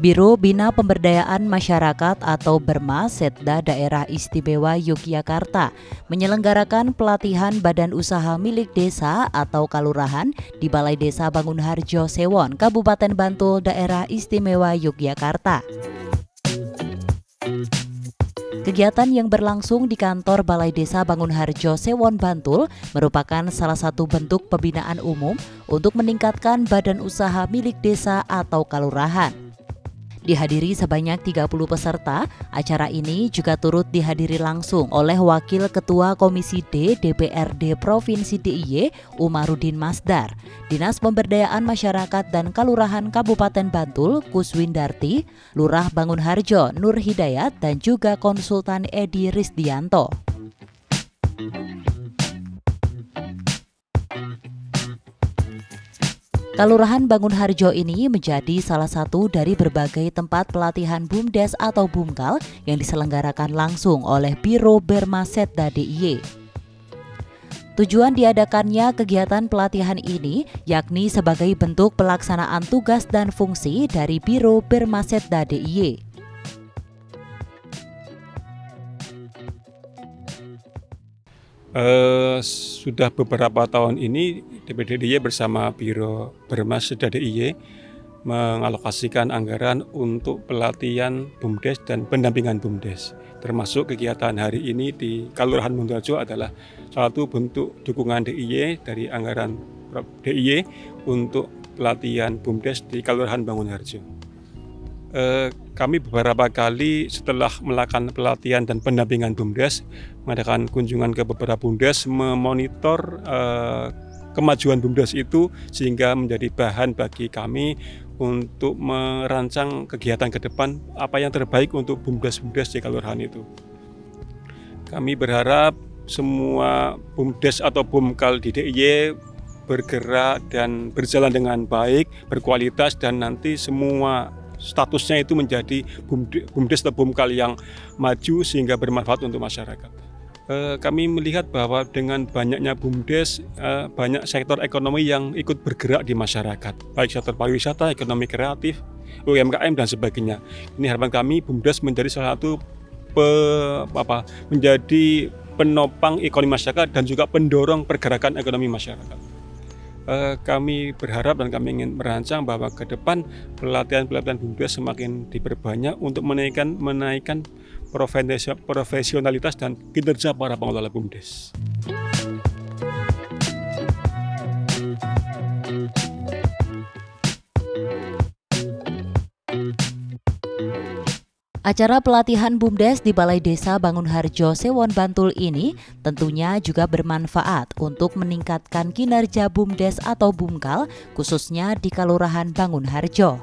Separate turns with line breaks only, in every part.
Biro Bina Pemberdayaan Masyarakat atau BERMA Setda Daerah Istimewa Yogyakarta menyelenggarakan pelatihan badan usaha milik desa atau kalurahan di Balai Desa Bangunharjo Sewon, Kabupaten Bantul, Daerah Istimewa Yogyakarta. Kegiatan yang berlangsung di kantor Balai Desa Bangunharjo Sewon, Bantul merupakan salah satu bentuk pembinaan umum untuk meningkatkan badan usaha milik desa atau kalurahan. Dihadiri sebanyak 30 peserta, acara ini juga turut dihadiri langsung oleh Wakil Ketua Komisi D DPRD Provinsi DIY Umarudin Masdar, Dinas Pemberdayaan Masyarakat dan Kalurahan Kabupaten Bantul Kuswindarti, Lurah Bangunharjo Nur Hidayat, dan juga Konsultan Edi Risdianto. Kalurahan Bangunharjo ini menjadi salah satu dari berbagai tempat pelatihan BUMDes atau BUMKAL yang diselenggarakan langsung oleh Biro BERMA Setda DIY. Tujuan diadakannya kegiatan pelatihan ini yakni sebagai bentuk pelaksanaan tugas dan fungsi dari Biro BERMA Setda DIY.
Sudah beberapa tahun ini DPD DIY bersama Biro BERMA Setda DIY mengalokasikan anggaran untuk pelatihan BUMDes dan pendampingan BUMDes. Termasuk kegiatan hari ini di Kalurahan Bangunharjo adalah salah satu bentuk dukungan DIY dari anggaran DIY untuk pelatihan BUMDes di Kalurahan Bangunharjo. Kami beberapa kali setelah melakukan pelatihan dan pendampingan BUMDes mengadakan kunjungan ke beberapa BUMDes, memonitor kemajuan BUMDes itu sehingga menjadi bahan bagi kami untuk merancang kegiatan ke depan apa yang terbaik untuk BUMDes di Kalurahan itu. Kami berharap semua BUMDes atau BUMKAL di DIY bergerak dan berjalan dengan baik, berkualitas, dan nanti semua statusnya itu menjadi BUMDes atau BUMKAL yang maju sehingga bermanfaat untuk masyarakat. Kami melihat bahwa dengan banyaknya BUMDes, banyak sektor ekonomi yang ikut bergerak di masyarakat, baik sektor pariwisata, ekonomi kreatif, UMKM, dan sebagainya. Ini harapan kami BUMDes menjadi salah satu menjadi penopang ekonomi masyarakat dan juga pendorong pergerakan ekonomi masyarakat. Kami berharap dan kami ingin merancang bahwa ke depan pelatihan-pelatihan BUMDes semakin diperbanyak untuk menaikkan profesionalitas dan kinerja para pengelola BUMDes.
Acara pelatihan BUMDes di Balai Desa Bangunharjo Sewon, Bantul ini tentunya juga bermanfaat untuk meningkatkan kinerja BUMDes atau BUMKAL khususnya di Kalurahan Bangunharjo.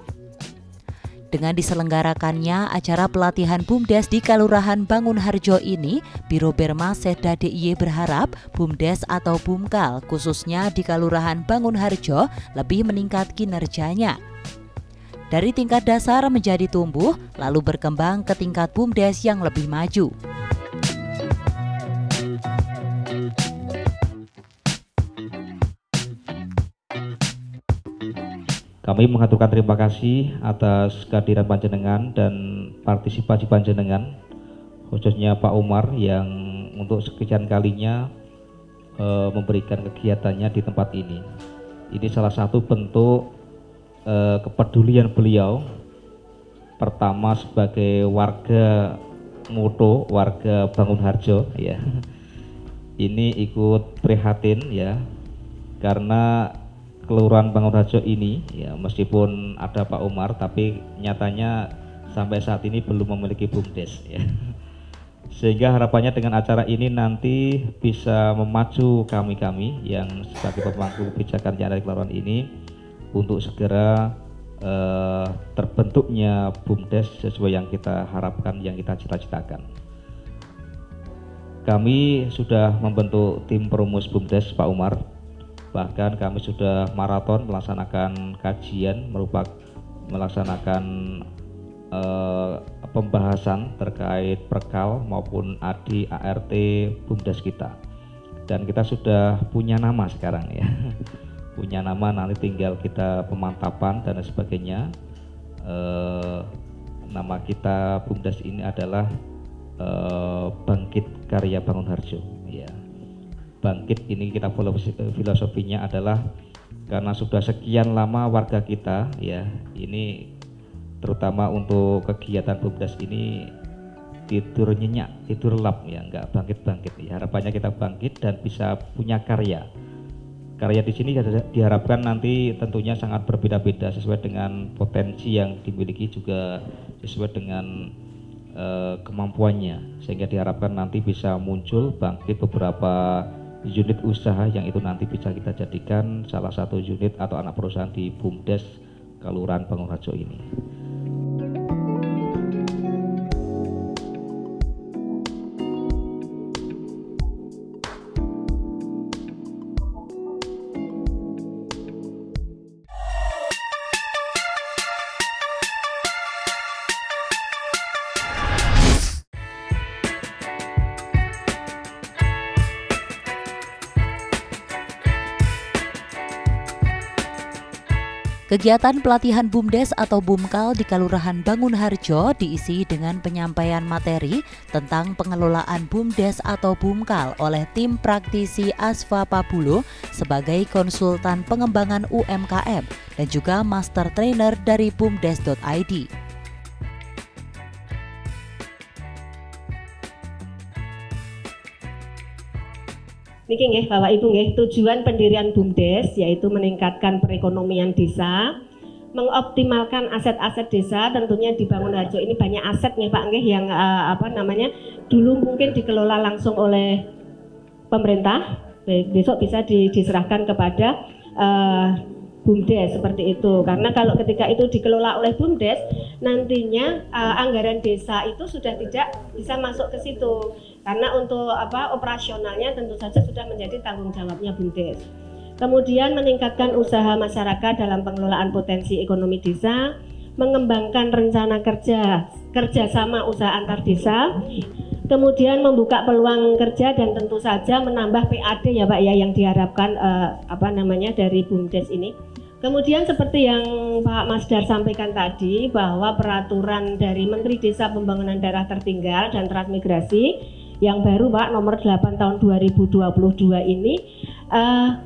Dengan diselenggarakannya acara pelatihan BUMDes di Kalurahan Bangunharjo ini, Biro BERMA Setda DIY berharap BUMDes atau BUMKAL khususnya di Kalurahan Bangunharjo lebih meningkat kinerjanya. Dari tingkat dasar menjadi tumbuh, lalu berkembang ke tingkat BUMDes yang lebih maju.
Kami mengaturkan terima kasih atas kehadiran panjenengan dan partisipasi panjenengan, khususnya Pak Umar yang untuk sekian kalinya memberikan kegiatannya di tempat ini. Ini salah satu bentuk kepedulian beliau, pertama sebagai warga Moto, warga Bangunharjo, ya. Ini ikut prihatin, ya, karena Kelurahan Bangunharjo ini, ya, meskipun ada Pak Umar, tapi nyatanya sampai saat ini belum memiliki BUMDes, ya. Sehingga harapannya dengan acara ini nanti bisa memacu kami yang sebagai pemangku kebijakan yang ada di kelurahan ini untuk segera terbentuknya BUMDes sesuai yang kita harapkan, yang kita cita-citakan. Kami sudah membentuk tim perumus BUMDes, Pak Umar. Bahkan kami sudah maraton melaksanakan kajian, melaksanakan pembahasan terkait perkal maupun AD ART BUMDes kita. Dan kita sudah punya nama sekarang, ya. Punya nama, nanti tinggal kita pemantapan dan sebagainya. nama kita BUMDes ini adalah Bangkit Karya Bangun Harjo. Ya. Bangkit ini kita filosofinya adalah karena sudah sekian lama warga kita, ya, ini terutama untuk kegiatan BUMDes ini tidur nyenyak, tidur lap, ya, nggak bangkit-bangkit. Ya, harapannya kita bangkit dan bisa punya karya. Karya di sini diharapkan nanti tentunya sangat berbeda-beda sesuai dengan potensi yang dimiliki, juga sesuai dengan kemampuannya, sehingga diharapkan nanti bisa muncul bangkit beberapa unit usaha yang itu nanti bisa kita jadikan salah satu unit atau anak perusahaan di BUMDes Kelurahan Bangun Harjo ini.
Kegiatan pelatihan BUMDes atau BUMKAL di Kelurahan Bangun Harjo diisi dengan penyampaian materi tentang pengelolaan BUMDes atau BUMKAL oleh tim praktisi Asfa Pabulo sebagai konsultan pengembangan UMKM dan juga master trainer dari bumdes.id.
Niki nggih Bapak Ibu nggih, tujuan pendirian BUMDes yaitu meningkatkan perekonomian desa, mengoptimalkan aset-aset desa. Tentunya di Bangun Harjo ini banyak aset nih Pak nggih yang dulu mungkin dikelola langsung oleh pemerintah, besok bisa diserahkan kepada BUMDes seperti itu. Karena kalau ketika itu dikelola oleh BUMDes, nantinya anggaran desa itu sudah tidak bisa masuk ke situ. Karena untuk operasionalnya tentu saja sudah menjadi tanggung jawabnya BUMDes. Kemudian meningkatkan usaha masyarakat dalam pengelolaan potensi ekonomi desa, mengembangkan rencana kerjasama usaha antar desa, kemudian membuka peluang kerja dan tentu saja menambah PAD ya Pak ya yang diharapkan dari BUMDes ini. Kemudian seperti yang Pak Masdar sampaikan tadi bahwa peraturan dari Menteri Desa Pembangunan Daerah Tertinggal dan Transmigrasi yang baru Pak nomor 8 tahun 2022 ini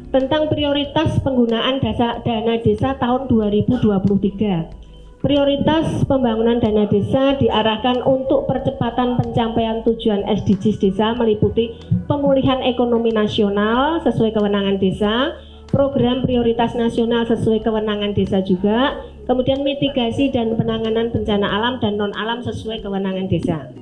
tentang prioritas penggunaan dana desa tahun 2023. Prioritas pembangunan dana desa diarahkan untuk percepatan pencapaian tujuan SDGs desa meliputi pemulihan ekonomi nasional sesuai kewenangan desa, program prioritas nasional sesuai kewenangan desa juga, kemudian mitigasi dan penanganan bencana alam dan non-alam sesuai kewenangan desa.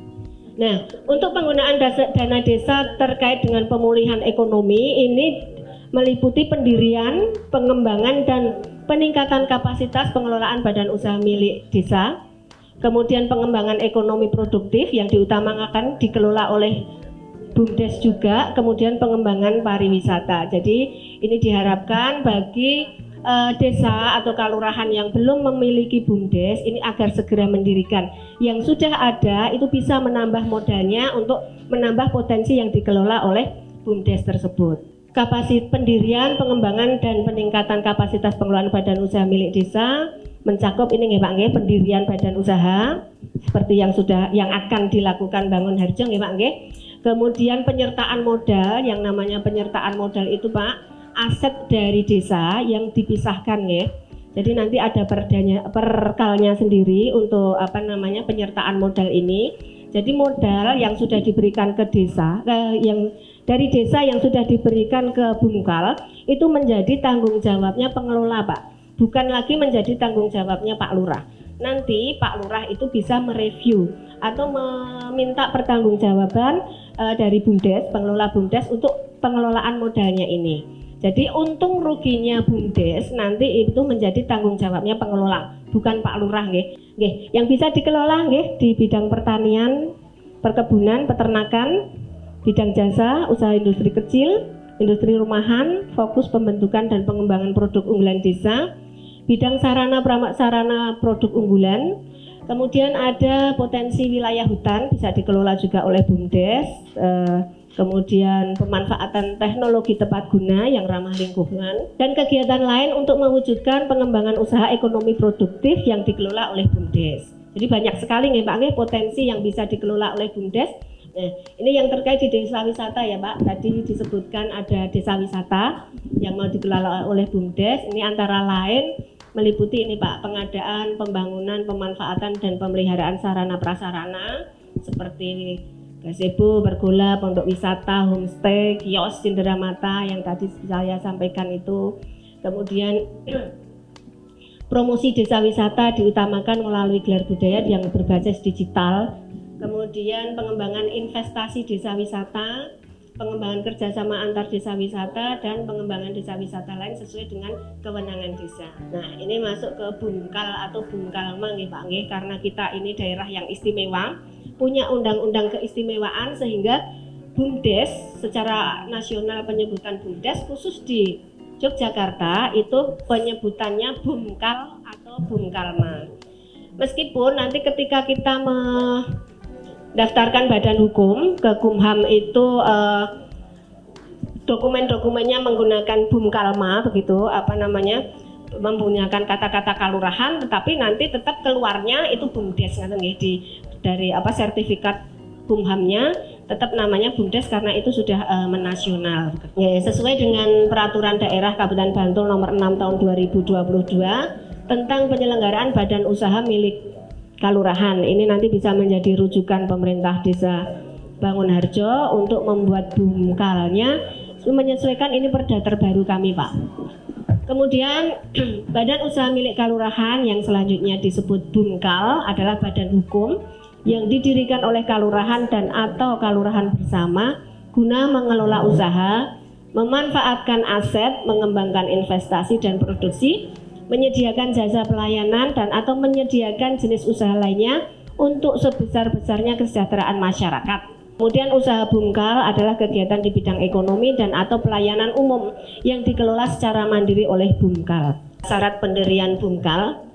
Nah, untuk penggunaan dana desa terkait dengan pemulihan ekonomi ini meliputi pendirian, pengembangan, dan peningkatan kapasitas pengelolaan badan usaha milik desa, kemudian pengembangan ekonomi produktif yang diutamakan dikelola oleh BUMDes juga, kemudian pengembangan pariwisata. Jadi ini diharapkan bagi desa atau kelurahan yang belum memiliki BUMDes ini agar segera mendirikan. Yang sudah ada itu bisa menambah modalnya untuk menambah potensi yang dikelola oleh BUMDes tersebut. Kapasitas pendirian, pengembangan, dan peningkatan kapasitas pengelolaan badan usaha milik desa mencakup ini nggih Pak nggih, pendirian badan usaha seperti yang akan dilakukan Bangun Harjo nggih Pak nggih. Kemudian penyertaan modal, yang namanya penyertaan modal itu Pak aset dari desa yang dipisahkan ya. Jadi nanti ada perkalnya sendiri untuk penyertaan modal ini. Jadi modal yang sudah diberikan ke desa, yang dari desa yang sudah diberikan ke BUMKAL itu menjadi tanggung jawabnya pengelola Pak. Bukan lagi menjadi tanggung jawabnya Pak Lurah. Nanti Pak Lurah itu bisa mereview atau meminta pertanggungjawaban dari BUMDes, pengelola BUMDes untuk pengelolaan modalnya ini. Jadi untung ruginya BUMDes nanti itu menjadi tanggung jawabnya pengelola, bukan Pak Lurah nggih. Yang bisa dikelola nggih di bidang pertanian, perkebunan, peternakan, bidang jasa, usaha industri kecil, industri rumahan, fokus pembentukan dan pengembangan produk unggulan desa, bidang sarana prasarana produk unggulan. Kemudian ada potensi wilayah hutan bisa dikelola juga oleh BUMDes. kemudian pemanfaatan teknologi tepat guna yang ramah lingkungan, dan kegiatan lain untuk mewujudkan pengembangan usaha ekonomi produktif yang dikelola oleh BUMDes. Jadi banyak sekali nih Pak, potensi yang bisa dikelola oleh BUMDes. Nah, ini yang terkait di desa wisata ya Pak. Tadi disebutkan ada desa wisata yang mau dikelola oleh BUMDes. Ini antara lain meliputi ini Pak, pengadaan, pembangunan, pemanfaatan dan pemeliharaan sarana prasarana seperti gazebo, pergola, pondok wisata, homestay, kios, cenderamata yang tadi saya sampaikan itu. Kemudian promosi desa wisata diutamakan melalui gelar budaya yang berbasis digital. Kemudian pengembangan investasi desa wisata, pengembangan kerjasama antar desa wisata, dan pengembangan desa wisata lain sesuai dengan kewenangan desa. Nah, ini masuk ke Bumkal atau Bumkalma nggih Pak nggih, karena kita ini daerah yang istimewa, punya undang-undang keistimewaan sehingga BUMDes secara nasional penyebutan BUMDes, khusus di Yogyakarta itu penyebutannya Bumkal atau Bumkalma. Meskipun nanti ketika kita daftarkan badan hukum ke Kumham itu dokumen-dokumennya menggunakan Bumkalma begitu, menggunakan kata-kata kalurahan, tetapi nanti tetap keluarnya itu BUMDes dari sertifikat Kumhamnya tetap namanya BUMDes karena itu sudah menasional. Ya, sesuai dengan peraturan daerah Kabupaten Bantul nomor 6 tahun 2022 tentang penyelenggaraan badan usaha milik Kalurahan. Ini nanti bisa menjadi rujukan pemerintah desa Bangunharjo untuk membuat Bumkalnya, menyesuaikan ini perda terbaru kami Pak. Kemudian badan usaha milik Kalurahan yang selanjutnya disebut Bumkal adalah badan hukum yang didirikan oleh Kalurahan dan atau Kalurahan bersama guna mengelola usaha, memanfaatkan aset, mengembangkan investasi dan produksi, menyediakan jasa pelayanan dan atau menyediakan jenis usaha lainnya untuk sebesar-besarnya kesejahteraan masyarakat. Kemudian usaha Bumkal adalah kegiatan di bidang ekonomi dan atau pelayanan umum yang dikelola secara mandiri oleh Bumkal. Syarat pendirian Bumkal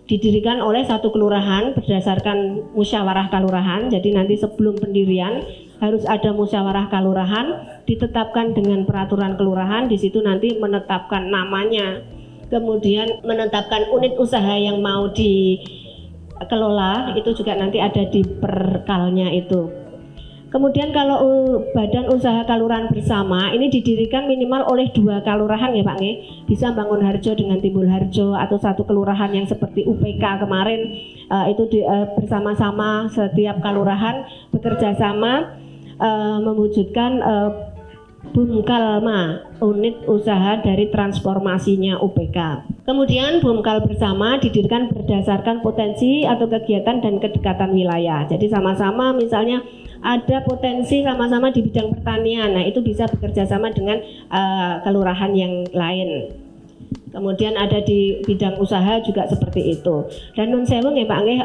didirikan oleh satu kelurahan berdasarkan musyawarah kalurahan. Jadi nanti sebelum pendirian harus ada musyawarah kalurahan, ditetapkan dengan peraturan kelurahan, di situ nanti menetapkan namanya, kemudian menetapkan unit usaha yang mau dikelola, itu juga nanti ada di perkalnya itu. Kemudian kalau badan usaha kalurahan bersama ini didirikan minimal oleh 2 kalurahan ya Pak nggih. Bisa Bangunharjo dengan Timbulharjo atau satu kelurahan yang seperti UPK kemarin itu bersama-sama setiap kalurahan bekerja sama mewujudkan Bumkalma, unit usaha dari transformasinya UPK. Kemudian Bumkal bersama didirikan berdasarkan potensi atau kegiatan dan kedekatan wilayah. Jadi sama-sama misalnya ada potensi sama-sama di bidang pertanian, nah itu bisa bekerja sama dengan kelurahan yang lain. Kemudian ada di bidang usaha juga seperti itu. Dan nun sewu ya Pak nggih,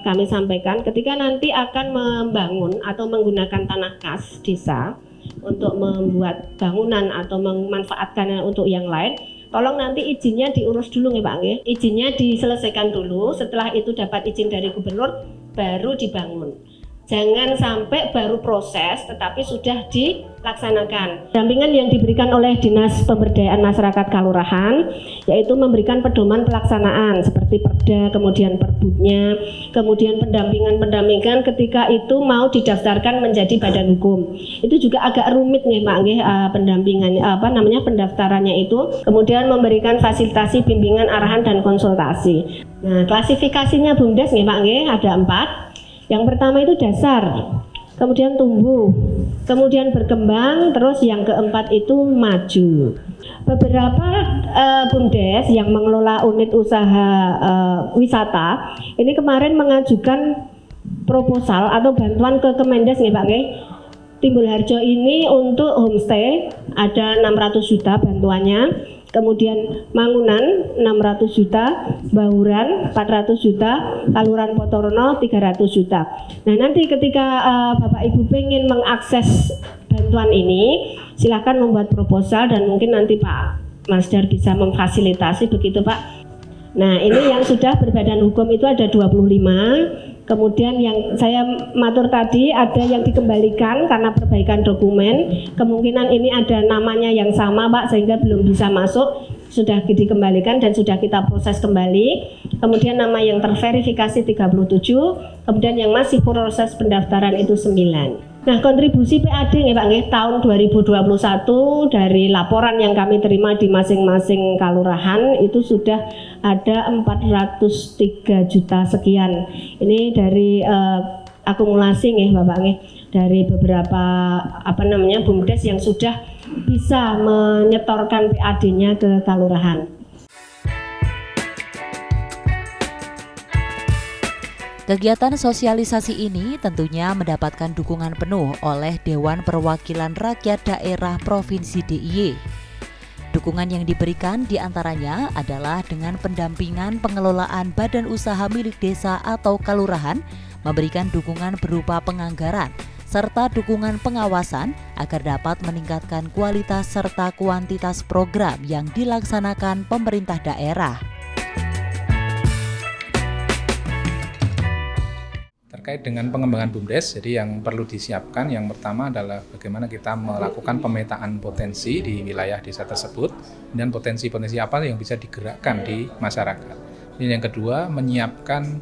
kami sampaikan ketika nanti akan membangun atau menggunakan tanah kas desa untuk membuat bangunan atau memanfaatkannya untuk yang lain, tolong nanti izinnya diurus dulu ya Pak nggih. Izinnya diselesaikan dulu, setelah itu dapat izin dari gubernur baru dibangun. Jangan sampai baru proses tetapi sudah dilaksanakan. Dampingan yang diberikan oleh Dinas Pemberdayaan Masyarakat Kalurahan yaitu memberikan pedoman pelaksanaan seperti perda, kemudian perbuknya, kemudian pendampingan ketika itu mau didaftarkan menjadi badan hukum. Itu juga agak rumit nih Pak nggih, pendampingannya pendaftarannya itu. Kemudian memberikan fasilitasi bimbingan, arahan dan konsultasi. Nah, klasifikasinya BUMDes nih Pak nggih ada 4. Yang pertama itu dasar, kemudian tumbuh, kemudian berkembang, terus yang keempat itu maju. Beberapa BUMDes yang mengelola unit usaha wisata ini kemarin mengajukan proposal atau bantuan ke Kemendes nih Pak nggih. Timbulharjo ini untuk homestay ada 600 juta bantuannya. Kemudian Mangunan 600 juta, Bahuran 400 juta, Kalurahan Potorono 300 juta. Nah nanti ketika Bapak Ibu pengen mengakses bantuan ini, silahkan membuat proposal dan mungkin nanti Pak Masdar bisa memfasilitasi begitu Pak. Nah ini yang sudah berbadan hukum itu ada 25, Kemudian yang saya matur tadi ada yang dikembalikan karena perbaikan dokumen. Kemungkinan ini ada namanya yang sama Pak sehingga belum bisa masuk. Sudah dikembalikan dan sudah kita proses kembali. Kemudian nama yang terverifikasi 37, kemudian yang masih proses pendaftaran itu 9. Nah, kontribusi PAD nih Pak nggih tahun 2021 dari laporan yang kami terima di masing-masing kelurahan itu sudah ada 403 juta sekian. Ini dari akumulasi nih Bapak nggih dari beberapa BUMDes yang sudah bisa menyetorkan PAD-nya ke kelurahan.
Kegiatan sosialisasi ini tentunya mendapatkan dukungan penuh oleh Dewan Perwakilan Rakyat Daerah Provinsi DIY. Dukungan yang diberikan diantaranya adalah dengan pendampingan pengelolaan badan usaha milik desa atau kelurahan, memberikan dukungan berupa penganggaran, serta dukungan pengawasan agar dapat meningkatkan kualitas serta kuantitas program yang dilaksanakan pemerintah daerah.
Terkait dengan pengembangan BUMDes, jadi yang perlu disiapkan yang pertama adalah bagaimana kita melakukan pemetaan potensi di wilayah desa tersebut dan potensi-potensi apa yang bisa digerakkan di masyarakat. Dan yang kedua, menyiapkan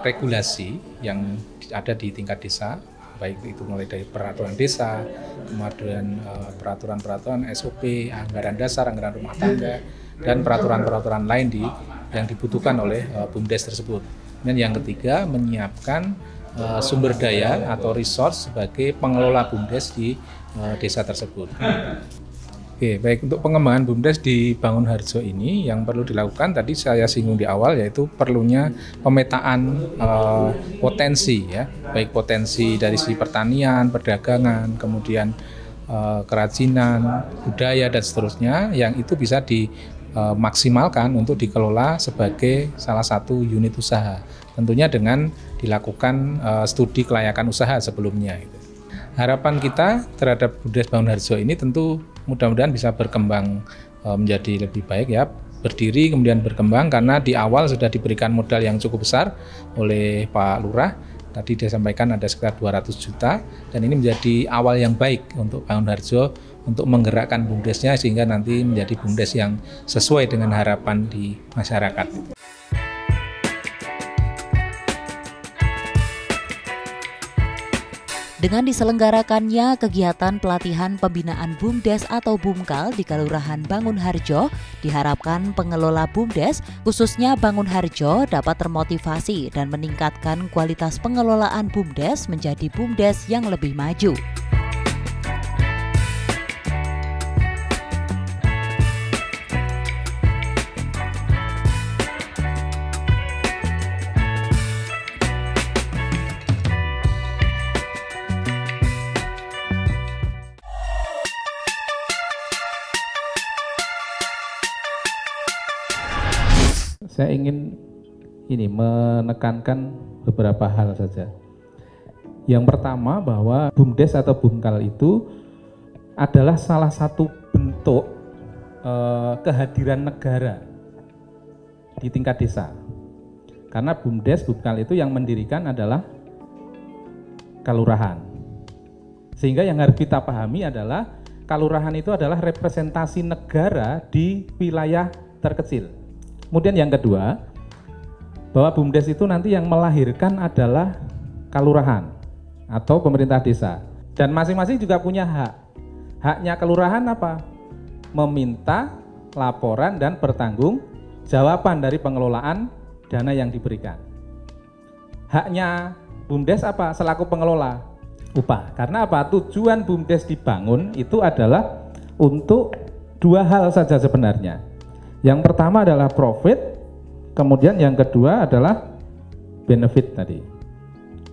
regulasi yang ada di tingkat desa, baik itu mulai dari peraturan desa, kemudian peraturan-peraturan SOP, anggaran dasar, anggaran rumah tangga, dan peraturan-peraturan lain yang dibutuhkan oleh BUMDes tersebut. Dan yang ketiga, menyiapkan sumber daya atau resource sebagai pengelola BUMDes di desa tersebut. Oke, baik, untuk pengembangan BUMDes di Bangunharjo ini yang perlu dilakukan tadi saya singgung di awal yaitu perlunya pemetaan potensi ya, baik potensi dari sisi pertanian, perdagangan, kemudian kerajinan, budaya dan seterusnya yang itu bisa dimaksimalkan untuk dikelola sebagai salah satu unit usaha. Tentunya dengan dilakukan studi kelayakan usaha sebelumnya. Harapan kita terhadap BUMDes Bangunharjo ini tentu mudah-mudahan bisa berkembang menjadi lebih baik ya, berdiri kemudian berkembang karena di awal sudah diberikan modal yang cukup besar oleh Pak Lurah. Tadi dia sampaikan ada sekitar 200 juta dan ini menjadi awal yang baik untuk Bangunharjo untuk menggerakkan BUMDesnya sehingga nanti menjadi BUMDes yang sesuai dengan harapan di masyarakat.
Dengan diselenggarakannya kegiatan pelatihan pembinaan BUMDes atau BUMKAL di Kelurahan Bangunharjo, diharapkan pengelola BUMDes, khususnya Bangunharjo, dapat termotivasi dan meningkatkan kualitas pengelolaan BUMDes menjadi BUMDes yang lebih maju.
Saya ingin menekankan beberapa hal saja. Yang pertama bahwa BUMDes atau BUMKAL itu adalah salah satu bentuk kehadiran negara di tingkat desa. Karena BUMDes, BUMKAL itu yang mendirikan adalah kelurahan. Sehingga yang harus kita pahami adalah kelurahan itu adalah representasi negara di wilayah terkecil. Kemudian yang kedua, bahwa BUMDes itu nanti yang melahirkan adalah kelurahan atau pemerintah desa. Dan masing-masing juga punya hak. Haknya kelurahan apa? Meminta laporan dan pertanggungjawaban dari pengelolaan dana yang diberikan. Haknya BUMDes apa? Selaku pengelola, upah. Karena apa? Tujuan BUMDes dibangun itu adalah untuk dua hal saja sebenarnya. Yang pertama adalah profit, kemudian yang kedua adalah benefit tadi.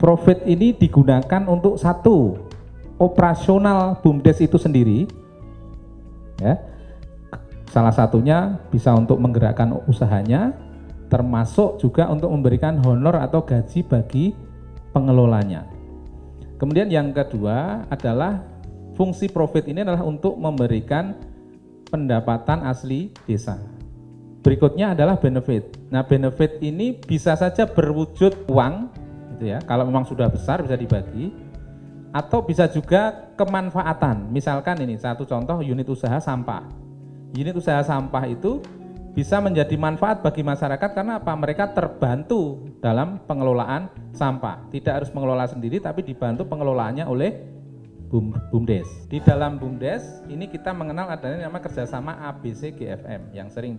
Profit ini digunakan untuk satu, operasional BUMDes itu sendiri, ya. Salah satunya bisa untuk menggerakkan usahanya, termasuk juga untuk memberikan honor atau gaji bagi pengelolanya. Kemudian yang kedua adalah fungsi profit ini adalah untuk memberikan pendapatan asli desa.
Berikutnya adalah benefit. Nah, benefit ini bisa saja berwujud uang, gitu ya. Kalau memang sudah besar bisa dibagi, atau bisa juga kemanfaatan. Misalkan ini satu contoh unit usaha sampah. Unit usaha sampah itu bisa menjadi manfaat bagi masyarakat karena apa? Mereka terbantu dalam pengelolaan sampah. Tidak harus mengelola sendiri, tapi dibantu pengelolaannya oleh BUMDes. Di dalam BUMDes ini kita mengenal adanya nama kerjasama ABC GFM yang sering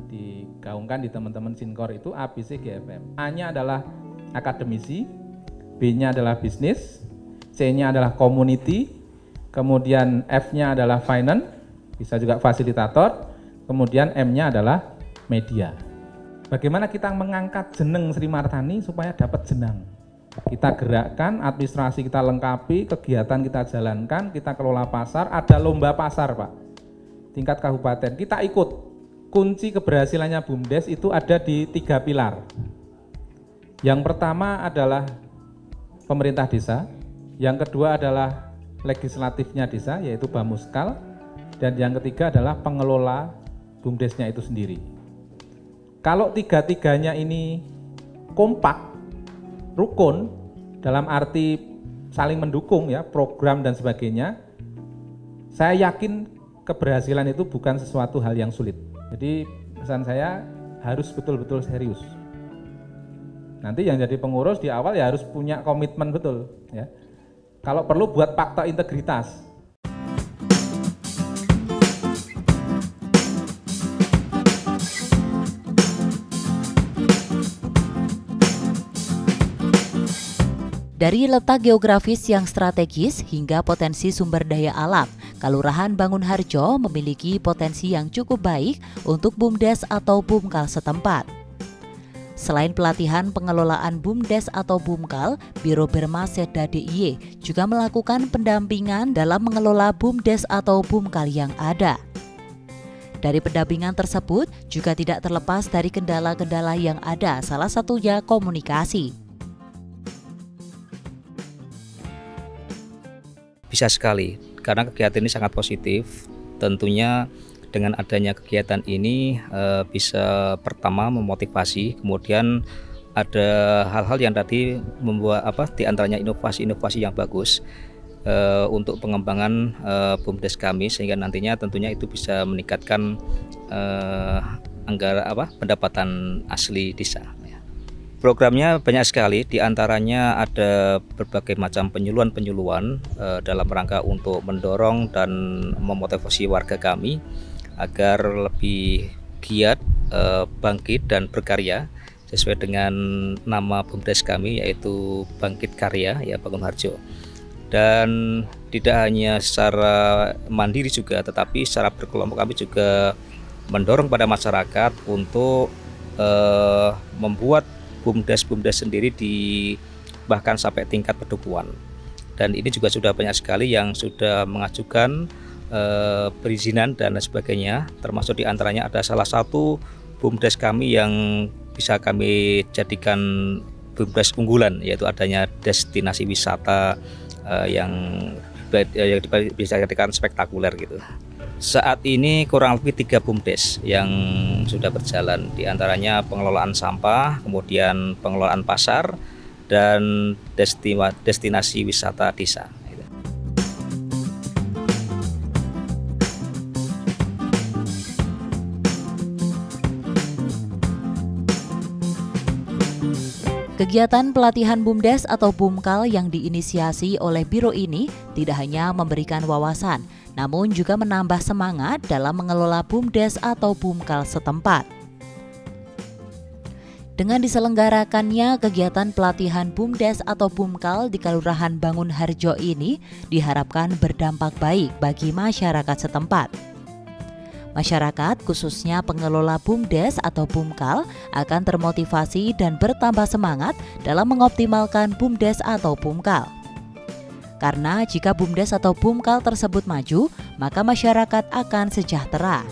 digaungkan di teman-teman Sinkor itu ABC GFM. A-nya adalah akademisi, B-nya adalah bisnis, C-nya adalah community, kemudian F-nya adalah finance, bisa juga fasilitator, kemudian M-nya adalah media. Bagaimana kita mengangkat jeneng Sri Martani supaya dapat jenang? Kita gerakkan, administrasi kita lengkapi, kegiatan kita jalankan, kita kelola pasar, ada lomba pasar Pak, tingkat kabupaten, kita ikut. Kunci keberhasilannya BUMDes itu ada di 3 pilar. Yang pertama adalah pemerintah desa, yang kedua adalah legislatifnya desa, yaitu Bamuskal, dan yang ketiga adalah pengelola BUMDesnya itu sendiri. Kalau tiga-tiganya ini kompak, rukun, dalam arti saling mendukung ya, program dan sebagainya, saya yakin keberhasilan itu bukan sesuatu hal yang sulit. Jadi pesan saya harus betul-betul serius. Nanti yang jadi pengurus di awal ya harus punya komitmen betul ya. Kalau perlu buat fakta integritas.
Dari letak geografis yang strategis hingga potensi sumber daya alam, Kelurahan Bangunharjo memiliki potensi yang cukup baik untuk BUMDes atau BUMKAL setempat. Selain pelatihan pengelolaan BUMDes atau BUMKAL, Biro Bermasedda DIY juga melakukan pendampingan dalam mengelola BUMDes atau BUMKAL yang ada. Dari pendampingan tersebut juga tidak terlepas dari kendala-kendala yang ada, salah satunya komunikasi.
Bisa sekali, karena kegiatan ini sangat positif. Tentunya dengan adanya kegiatan ini bisa pertama memotivasi, kemudian ada hal-hal yang tadi membuat diantaranya inovasi-inovasi yang bagus untuk pengembangan BUMDes kami, sehingga nantinya tentunya itu bisa meningkatkan pendapatan asli desa. Programnya banyak sekali, diantaranya ada berbagai macam penyuluhan dalam rangka untuk mendorong dan memotivasi warga kami agar lebih giat, bangkit dan berkarya sesuai dengan nama BUMDes kami, yaitu Bangkit Karya ya Bangunharjo. Dan tidak hanya secara mandiri juga, tetapi secara berkelompok kami juga mendorong pada masyarakat untuk membuat BUMDes sendiri bahkan sampai tingkat pedukuhan. Dan ini juga sudah banyak sekali yang sudah mengajukan perizinan dan sebagainya, termasuk diantaranya ada salah satu BUMDes kami yang bisa kami jadikan BUMDes unggulan, yaitu adanya destinasi wisata yang bisa dijadikan spektakuler gitu. Saat ini kurang lebih 3 BUMDes yang sudah berjalan, diantaranya pengelolaan sampah, kemudian pengelolaan pasar, dan destinasi wisata desa.
Kegiatan pelatihan BUMDes atau BUMKAL yang diinisiasi oleh Biro ini tidak hanya memberikan wawasan, namun juga menambah semangat dalam mengelola BUMDes atau BUMKAL setempat. Dengan diselenggarakannya kegiatan pelatihan BUMDes atau BUMKAL di Kelurahan Bangunharjo ini diharapkan berdampak baik bagi masyarakat setempat. Masyarakat, khususnya pengelola BUMDes atau BUMKAL, akan termotivasi dan bertambah semangat dalam mengoptimalkan BUMDes atau BUMKAL. Karena jika BUMDes atau BUMKAL tersebut maju, maka masyarakat akan sejahtera.